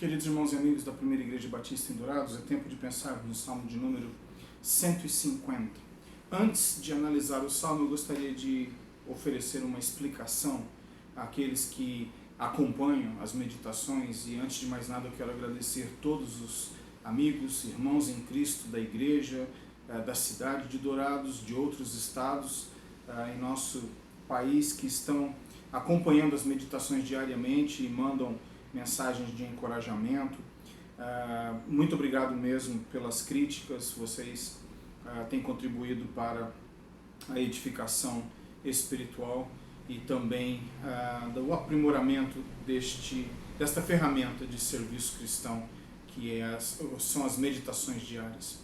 Queridos irmãos e amigos da Primeira Igreja Batista em Dourados, é tempo de pensar no Salmo de número 150. Antes de analisar o Salmo, eu gostaria de oferecer uma explicação àqueles que acompanham as meditações e, antes de mais nada, eu quero agradecer todos os amigos, irmãos em Cristo da Igreja, da cidade de Dourados, de outros estados em nosso país que estão acompanhando as meditações diariamente e mandam mensagens de encorajamento. Muito obrigado mesmo pelas críticas, vocês têm contribuído para a edificação espiritual e também do aprimoramento desta ferramenta de serviço cristão que são as meditações diárias.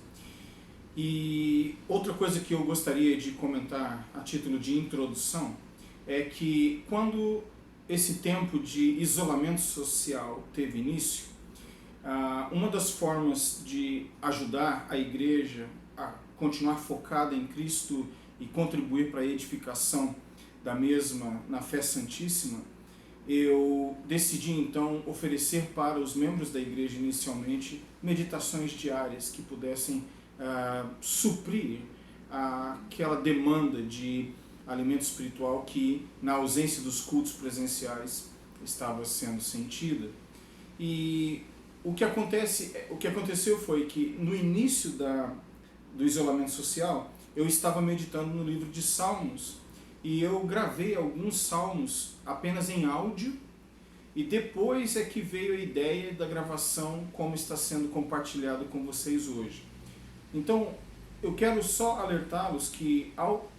E outra coisa que eu gostaria de comentar a título de introdução é que quando esse tempo de isolamento social teve início, uma das formas de ajudar a igreja a continuar focada em Cristo e contribuir para a edificação da mesma na fé santíssima, eu decidi então oferecer para os membros da igreja inicialmente meditações diárias que pudessem suprir aquela demanda de alimento espiritual que, na ausência dos cultos presenciais, estava sendo sentida. E o que aconteceu foi que, no início do isolamento social, eu estava meditando no livro de Salmos, e eu gravei alguns salmos apenas em áudio, e depois é que veio a ideia da gravação, como está sendo compartilhado com vocês hoje. Então, eu quero só alertá-los que, ao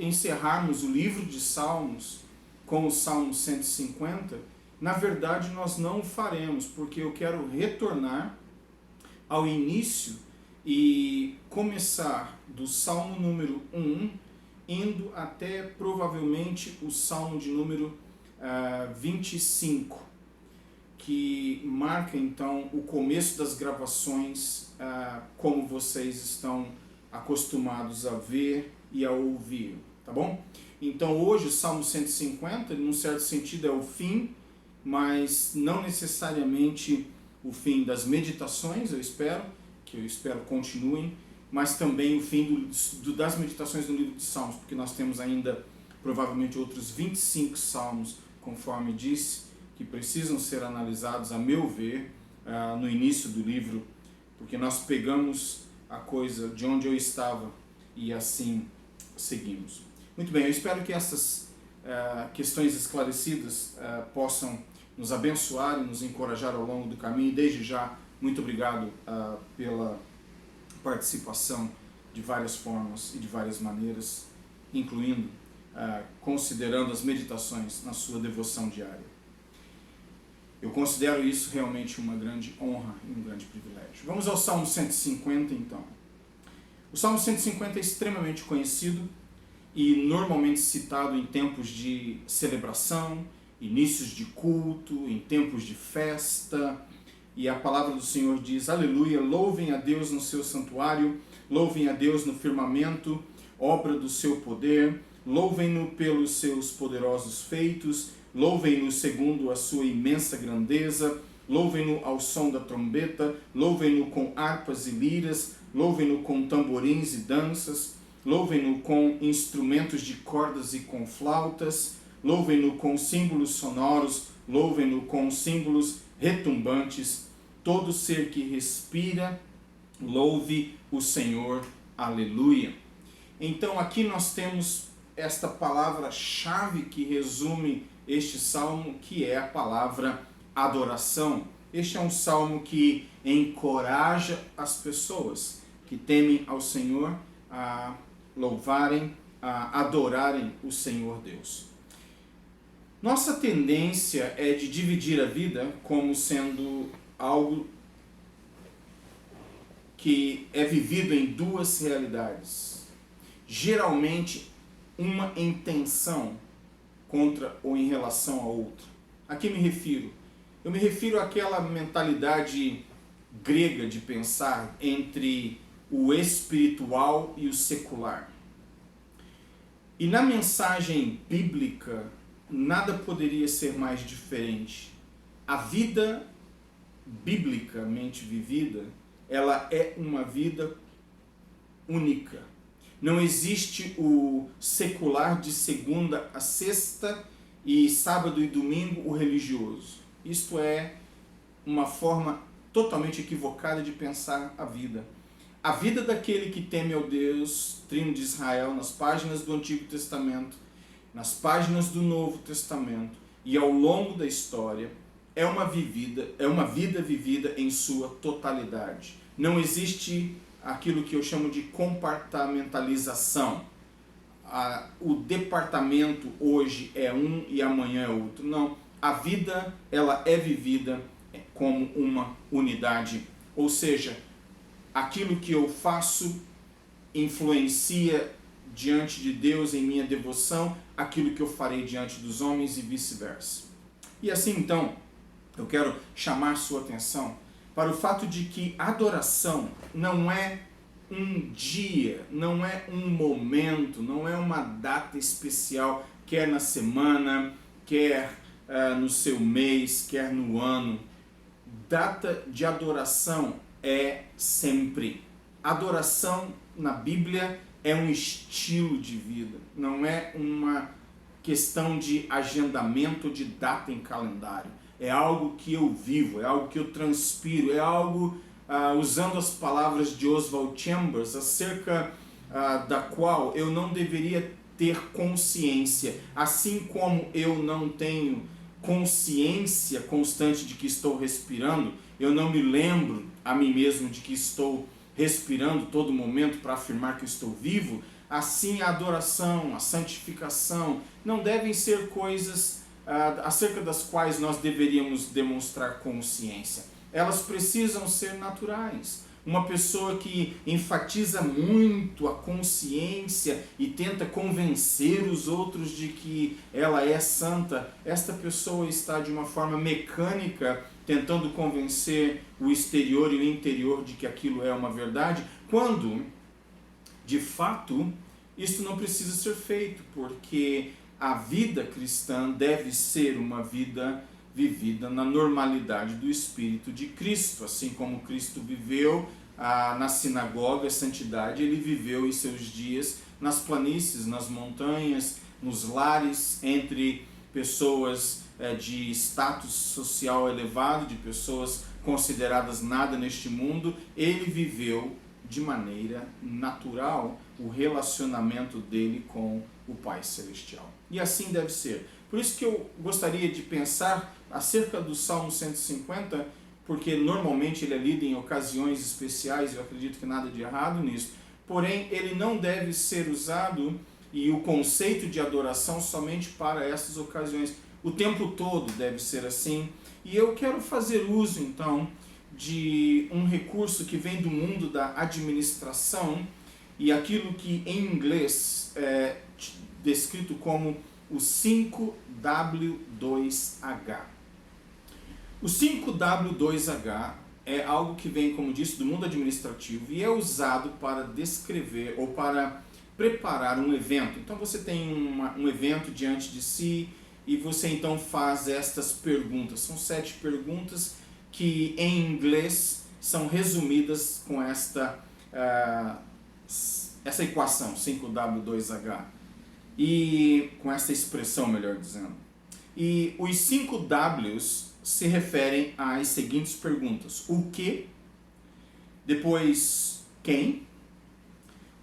encerrarmos o livro de Salmos com o Salmo 150, na verdade nós não o faremos, porque eu quero retornar ao início e começar do Salmo número 1, indo até provavelmente o Salmo de número 25, que marca então o começo das gravações, como vocês estão acostumados a ver e a ouvir. Tá bom? Então hoje o Salmo 150, num certo sentido, é o fim, mas não necessariamente o fim das meditações, eu espero continuem, mas também o fim das meditações no livro de Salmos, porque nós temos ainda provavelmente outros 25 salmos, conforme disse, que precisam ser analisados, a meu ver, no início do livro, porque nós pegamos a coisa de onde eu estava e assim seguimos. Muito bem, eu espero que essas questões esclarecidas possam nos abençoar e nos encorajar ao longo do caminho. E desde já, muito obrigado pela participação de várias formas e de várias maneiras, incluindo considerando as meditações na sua devoção diária. Eu considero isso realmente uma grande honra e um grande privilégio. Vamos ao Salmo 150 então. O Salmo 150 é extremamente conhecido e normalmente citado em tempos de celebração, inícios de culto, em tempos de festa. E a palavra do Senhor diz: aleluia, louvem a Deus no seu santuário, louvem a Deus no firmamento, obra do seu poder, louvem-no pelos seus poderosos feitos, louvem-no segundo a sua imensa grandeza, louvem-no ao som da trombeta, louvem-no com harpas e liras, louvem-no com tamborins e danças, louvem-no com instrumentos de cordas e com flautas, louvem-no com símbolos sonoros, louvem-no com símbolos retumbantes. Todo ser que respira, louve o Senhor. Aleluia. Então aqui nós temos esta palavra-chave que resume este salmo, que é a palavra adoração. Este é um salmo que encoraja as pessoas que temem ao Senhor a louvarem, a adorarem o Senhor Deus. Nossa tendência é de dividir a vida como sendo algo que é vivido em duas realidades. Geralmente, uma intenção contra ou em relação a outra. A que me refiro? Eu me refiro àquela mentalidade grega de pensar entre o espiritual e o secular. E na mensagem bíblica, nada poderia ser mais diferente. A vida biblicamente vivida, ela é uma vida única. Não existe o secular de segunda a sexta e sábado e domingo o religioso. Isto é uma forma totalmente equivocada de pensar a vida. A vida daquele que teme ao Deus, Trino de Israel, nas páginas do Antigo Testamento, nas páginas do Novo Testamento e ao longo da história, é uma vida vivida em sua totalidade. Não existe aquilo que eu chamo de compartamentalização. O departamento hoje é um e amanhã é outro. Não, a vida ela é vivida como uma unidade. Ou seja, aquilo que eu faço influencia diante de Deus em minha devoção, aquilo que eu farei diante dos homens e vice-versa. E assim então, eu quero chamar sua atenção para o fato de que adoração não é um dia, não é um momento, não é uma data especial, quer na semana, quer no seu mês, quer no ano. Data de adoração é sempre. Adoração na Bíblia é um estilo de vida, não é uma questão de agendamento de data em calendário. É algo que eu vivo, é algo que eu transpiro, é algo, usando as palavras de Oswald Chambers, acerca da qual eu não deveria ter consciência. Assim como eu não tenho consciência constante de que estou respirando, eu não me lembro a mim mesmo de que estou respirando todo momento para afirmar que estou vivo, assim a adoração, a santificação não devem ser coisas acerca das quais nós deveríamos demonstrar consciência. Elas precisam ser naturais. Uma pessoa que enfatiza muito a consciência e tenta convencer os outros de que ela é santa, esta pessoa está de uma forma mecânica tentando convencer o exterior e o interior de que aquilo é uma verdade, quando, de fato, isso não precisa ser feito, porque a vida cristã deve ser uma vida vivida na normalidade do Espírito de Cristo. Assim como Cristo viveu na sinagoga, a santidade, ele viveu em seus dias nas planícies, nas montanhas, nos lares, entre pessoas de status social elevado, de pessoas consideradas nada neste mundo. Ele viveu de maneira natural o relacionamento dele com o Pai Celestial. E assim deve ser. Por isso que eu gostaria de pensar acerca do Salmo 150, porque normalmente ele é lido em ocasiões especiais, eu acredito que nada de errado nisso, porém ele não deve ser usado, e o conceito de adoração somente para essas ocasiões. O tempo todo deve ser assim, e eu quero fazer uso então de um recurso que vem do mundo da administração, e aquilo que em inglês é descrito como o 5W2H. O 5W2H é algo que vem, como disse, do mundo administrativo e é usado para descrever ou para preparar um evento. Então você tem um evento diante de si e você então faz estas perguntas. São 7 perguntas que em inglês são resumidas com essa equação, 5W2H. E com essa expressão, melhor dizendo. E os 5 Ws se referem às seguintes perguntas: o que, depois quem,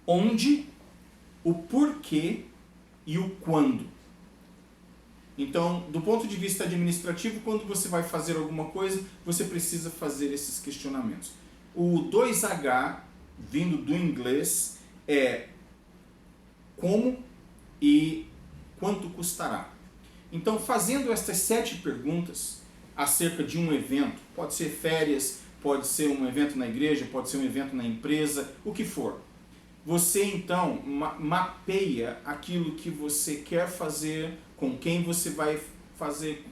onde, o porquê e o quando. Então, do ponto de vista administrativo, quando você vai fazer alguma coisa, você precisa fazer esses questionamentos. O 2H, vindo do inglês, é como e quanto custará. Então, fazendo estas 7 perguntas acerca de um evento, pode ser férias, pode ser um evento na igreja, pode ser um evento na empresa, o que for. Você então mapeia aquilo que você quer fazer, com quem você vai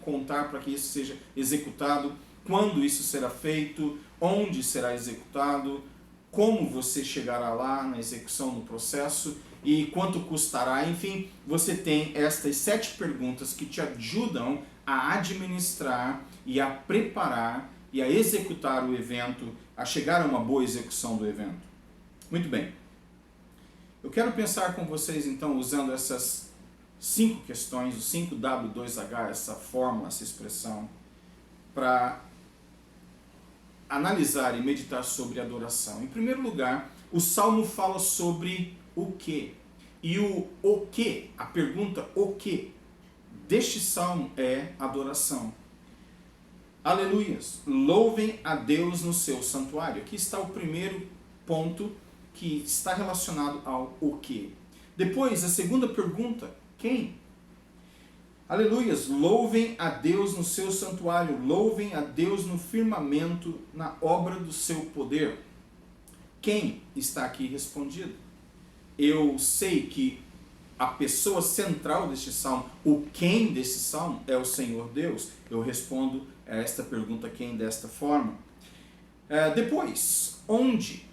contar para que isso seja executado, quando isso será feito, onde será executado, como você chegará lá na execução do processo e quanto custará. Enfim, você tem estas 7 perguntas que te ajudam a administrar e a preparar e a executar o evento, a chegar a uma boa execução do evento. Muito bem. Eu quero pensar com vocês então usando essas 5 questões, o 5W2H, essa fórmula, essa expressão, para analisar e meditar sobre adoração. Em primeiro lugar, o Salmo fala sobre o quê? E o quê, a pergunta o quê, deste Salmo é adoração. Aleluias! Louvem a Deus no seu santuário. Aqui está o primeiro ponto que está relacionado ao o quê. Depois, a segunda pergunta, quem? Aleluias! Louvem a Deus no seu santuário, louvem a Deus no firmamento, na obra do seu poder. Quem está aqui respondido? Eu sei que a pessoa central deste salmo, o quem desse salmo é o Senhor Deus. Eu respondo a esta pergunta, quem, desta forma. Depois, onde?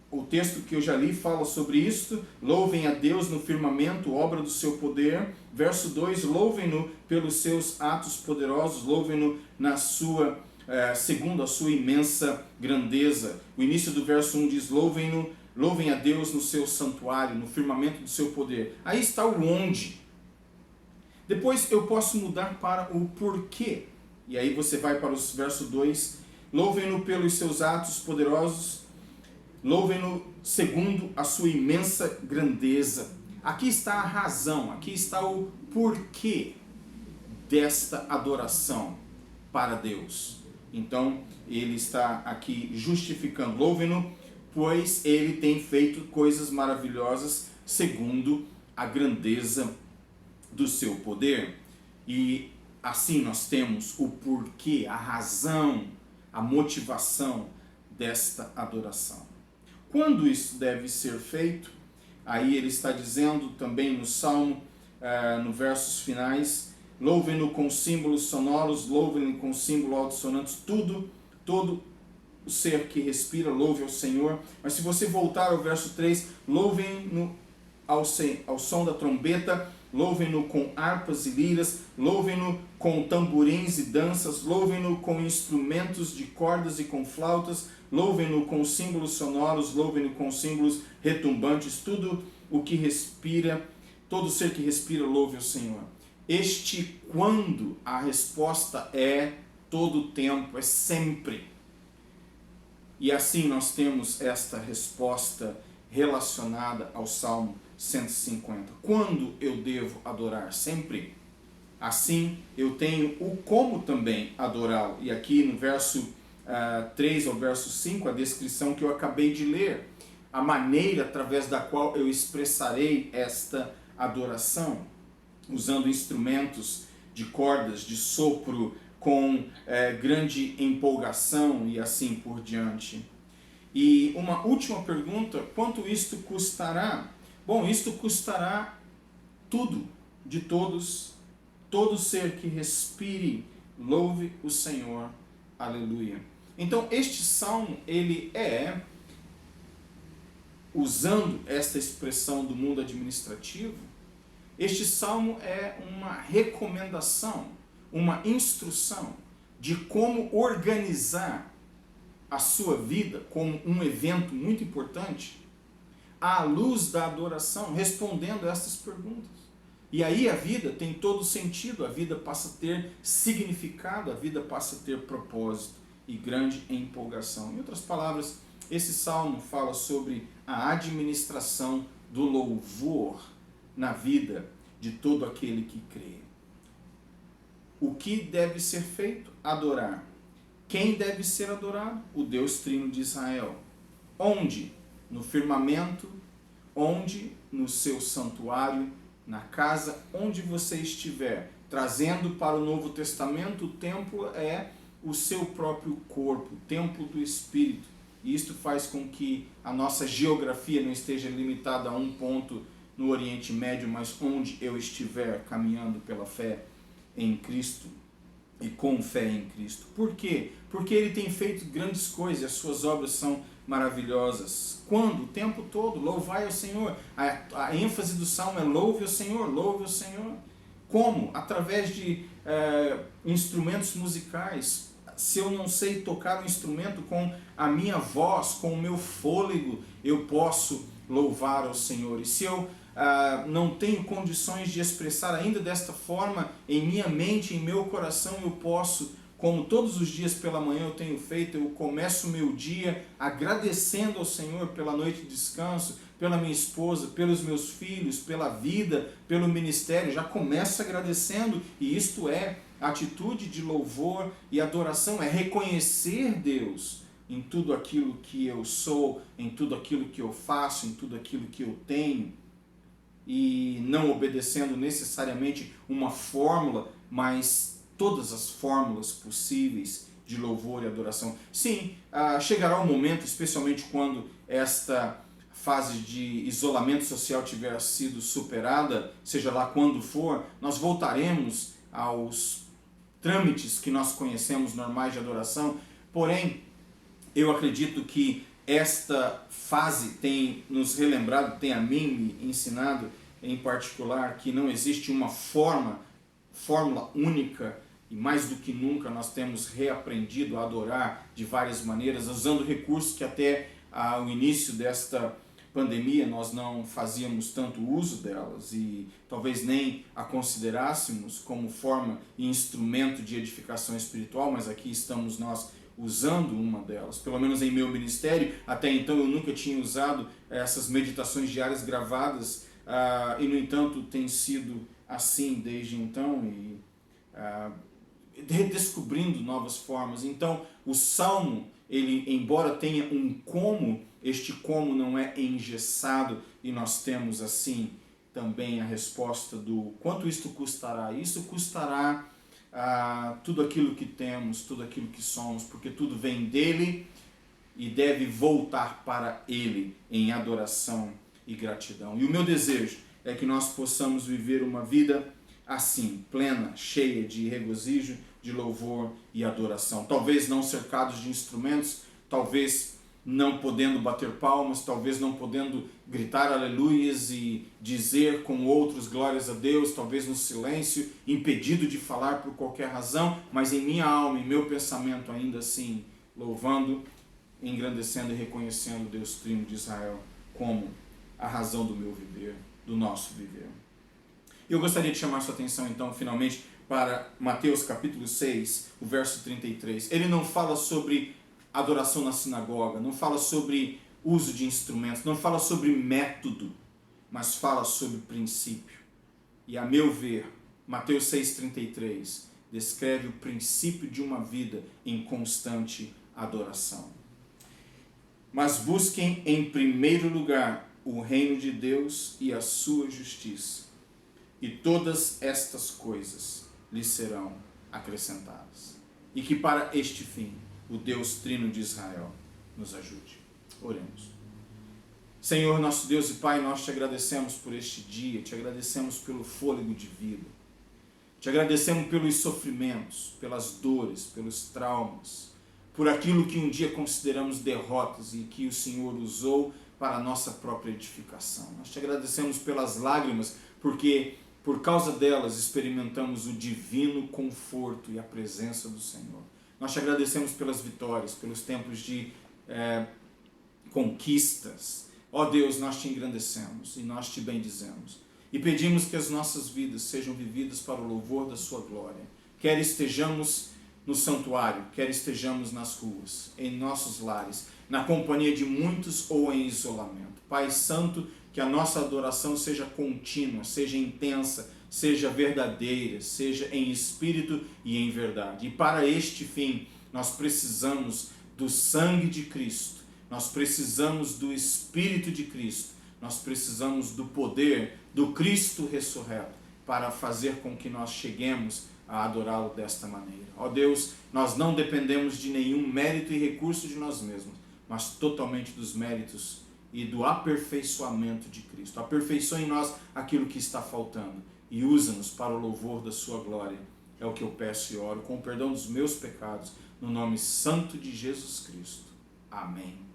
O texto que eu já li fala sobre isto. Louvem a Deus no firmamento, obra do seu poder. Verso 2, louvem-no pelos seus atos poderosos, louvem-no na sua, segundo a sua imensa grandeza. O início do verso 1 diz, louvem a Deus no seu santuário, no firmamento do seu poder. Aí está o onde. Depois eu posso mudar para o porquê. E aí você vai para o verso 2, louvem-no pelos seus atos poderosos, louvem-no segundo a sua imensa grandeza. Aqui está a razão, aqui está o porquê desta adoração para Deus. Então, ele está aqui justificando. Louvem-no, pois ele tem feito coisas maravilhosas segundo a grandeza do seu poder. E assim nós temos o porquê, a razão, a motivação desta adoração. Quando isso deve ser feito? Aí ele está dizendo também no Salmo, no versos finais, louvem-no com símbolos sonoros, louvem-no com símbolos altissonantes, todo o ser que respira, louve ao Senhor. Mas se você voltar ao verso 3, louvem-no ao som da trombeta, louvem-no com harpas e liras, louvem-no com tamborins e danças, louvem-no com instrumentos de cordas e com flautas, louvem-no com símbolos sonoros, louvem-no com símbolos retumbantes, tudo o que respira, todo ser que respira, louve ao Senhor. Este quando, a resposta é todo o tempo, é sempre. E assim nós temos esta resposta relacionada ao Salmo 150. Quando eu devo adorar? Sempre. Assim, eu tenho o como também adorá-lo. E aqui no verso 3 ao verso 5, a descrição que eu acabei de ler, a maneira através da qual eu expressarei esta adoração, usando instrumentos de cordas, de sopro, com grande empolgação e assim por diante. E uma última pergunta, quanto isto custará? Bom, isto custará tudo, de todos, todo ser que respire, louve o Senhor, aleluia. Então este salmo, ele usando esta expressão do mundo administrativo, este salmo é uma recomendação, uma instrução de como organizar a sua vida como um evento muito importante, à luz da adoração, respondendo a estas perguntas. E aí a vida tem todo sentido, a vida passa a ter significado, a vida passa a ter propósito e grande empolgação. Em outras palavras, esse salmo fala sobre a administração do louvor na vida de todo aquele que crê. O que deve ser feito? Adorar. Quem deve ser adorado? O Deus Trino de Israel. Onde? No firmamento, onde? No seu santuário, na casa onde você estiver. Trazendo para o Novo Testamento, o templo é o seu próprio corpo, o templo do Espírito. E isto faz com que a nossa geografia não esteja limitada a um ponto no Oriente Médio, mas onde eu estiver caminhando pela fé em Cristo e com fé em Cristo. Por quê? Porque ele tem feito grandes coisas e as suas obras são maravilhosas. Quando? O tempo todo. Louvai ao Senhor. A ênfase do salmo é louve ao Senhor, louve ao Senhor. Como? Através de instrumentos musicais, se eu não sei tocar um instrumento com a minha voz, com o meu fôlego, eu posso louvar ao Senhor. E se eu não tenho condições de expressar ainda desta forma em minha mente, em meu coração, eu posso, como todos os dias pela manhã eu tenho feito, eu começo o meu dia agradecendo ao Senhor pela noite de descanso, pela minha esposa, pelos meus filhos, pela vida, pelo ministério, já começo agradecendo, e isto é atitude de louvor e adoração, é reconhecer Deus em tudo aquilo que eu sou, em tudo aquilo que eu faço, em tudo aquilo que eu tenho, e não obedecendo necessariamente uma fórmula, mas todas as fórmulas possíveis de louvor e adoração. Sim, chegará um momento, especialmente quando esta fase de isolamento social tiver sido superada, seja lá quando for, nós voltaremos aos trâmites que nós conhecemos normais de adoração. Porém, eu acredito que esta fase tem nos relembrado, tem a mim me ensinado em particular, que não existe uma fórmula única, e mais do que nunca nós temos reaprendido a adorar de várias maneiras, usando recursos que até ao início desta pandemia nós não fazíamos tanto uso delas e talvez nem a considerássemos como forma e instrumento de edificação espiritual, mas aqui estamos nós usando uma delas. Pelo menos em meu ministério, até então eu nunca tinha usado essas meditações diárias gravadas, e no entanto tem sido assim desde então, e redescobrindo novas formas. Então o Salmo, ele, embora tenha um como, este como não é engessado, e nós temos assim também a resposta do quanto isto custará. Isso custará tudo aquilo que temos, tudo aquilo que somos, porque tudo vem dele e deve voltar para ele em adoração e gratidão. E o meu desejo é que nós possamos viver uma vida assim, plena, cheia de regozijo, de louvor e adoração. Talvez não cercados de instrumentos, talvez não podendo bater palmas, talvez não podendo gritar aleluias e dizer com outros glórias a Deus, talvez no silêncio, impedido de falar por qualquer razão, mas em minha alma, em meu pensamento ainda assim, louvando, engrandecendo e reconhecendo Deus Trino de Israel como a razão do meu viver, do nosso viver. Eu gostaria de chamar sua atenção então, finalmente, para Mateus capítulo 6, o verso 33. Ele não fala sobre adoração na sinagoga, não fala sobre uso de instrumentos, não fala sobre método, mas fala sobre princípio. E a meu ver, Mateus 6,33 descreve o princípio de uma vida em constante adoração. Mas busquem em primeiro lugar o reino de Deus e a sua justiça, e todas estas coisas lhes serão acrescentadas. E que para este fim o Deus Trino de Israel nos ajude. Oremos. Senhor, nosso Deus e Pai, nós te agradecemos por este dia, te agradecemos pelo fôlego de vida, te agradecemos pelos sofrimentos, pelas dores, pelos traumas, por aquilo que um dia consideramos derrotas e que o Senhor usou para a nossa própria edificação. Nós te agradecemos pelas lágrimas, porque por causa delas experimentamos o divino conforto e a presença do Senhor. Nós te agradecemos pelas vitórias, pelos tempos de conquistas. Ó Deus, nós te engrandecemos e nós te bendizemos. E pedimos que as nossas vidas sejam vividas para o louvor da sua glória. Quer estejamos no santuário, quer estejamos nas ruas, em nossos lares, na companhia de muitos ou em isolamento. Pai Santo, que a nossa adoração seja contínua, seja intensa, seja verdadeira, seja em espírito e em verdade. E para este fim, nós precisamos do sangue de Cristo, nós precisamos do Espírito de Cristo, nós precisamos do poder do Cristo ressurreto para fazer com que nós cheguemos a adorá-lo desta maneira. Ó Deus, nós não dependemos de nenhum mérito e recurso de nós mesmos, mas totalmente dos méritos e do aperfeiçoamento de Cristo. Aperfeiçoe em nós aquilo que está faltando e usa-nos para o louvor da sua glória. É o que eu peço e oro, com o perdão dos meus pecados, no nome santo de Jesus Cristo. Amém.